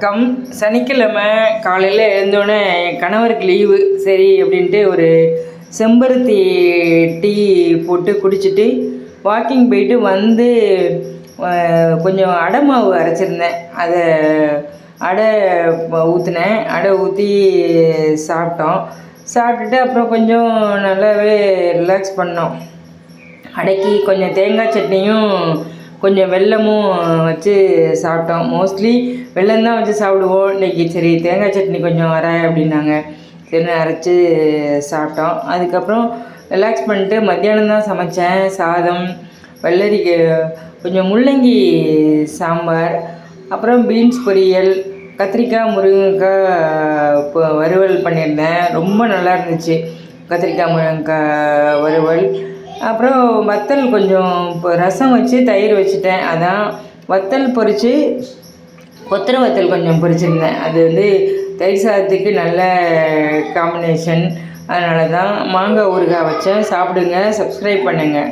வணக்கம். சனிக்கிழமை காலையில் எழுந்தோடனே என் கணவருக்கு லீவு சரி அப்படின்ட்டு ஒரு செம்பருத்தி டீ போட்டு குடிச்சிட்டு வாக்கிங் போயிட்டு வந்து கொஞ்சம் அடை மாவு அரைச்சிருந்தேன். அதை அடை ஊற்றினேன். அடை ஊற்றி சாப்பிட்டோம். சாப்பிட்டுட்டு அப்புறம் கொஞ்சம் நல்லாவே ரிலாக்ஸ் பண்ணோம். அடைக்கி கொஞ்சம் தேங்காய் சட்னியும் கொஞ்சம் வெல்லமும் வச்சு சாப்பிட்டோம். மோஸ்ட்லி வெல்லம் தான் வச்சு சாப்பிடுவோம். இன்றைக்கி சரி தேங்காய் சட்னி கொஞ்சம் வர அப்படின்னாங்க, சரி அரைச்சி சாப்பிட்டோம். அதுக்கப்புறம் ரிலாக்ஸ் பண்ணிட்டு மத்தியானம் தான் சமைச்சேன். சாதம், வெள்ளரிக்கை, கொஞ்சம் முள்ளங்கி சாம்பார், அப்புறம் பீன்ஸ் பொரியல், கத்திரிக்காய் முருங்கைக்காய் வறுவல் பண்ணியிருந்தேன். ரொம்ப நல்லா இருந்துச்சு கத்திரிக்காய் முருங்கைக்காய் வறுவல். அப்புறம் வத்தல் கொஞ்சம் இப்போ ரசம் வச்சு தயிர் வச்சுட்டேன். அதான் வத்தல் பொரித்து கொத்தரை வத்தல் கொஞ்சம் பொரிச்சிருந்தேன். அது தயிர் சாதத்துக்கு நல்ல காம்பினேஷன். அதனால தான் மாங்காய் ஊறுகாய் வச்சேன். சாப்பிடுங்க, சப்ஸ்கிரைப் பண்ணுங்கள்.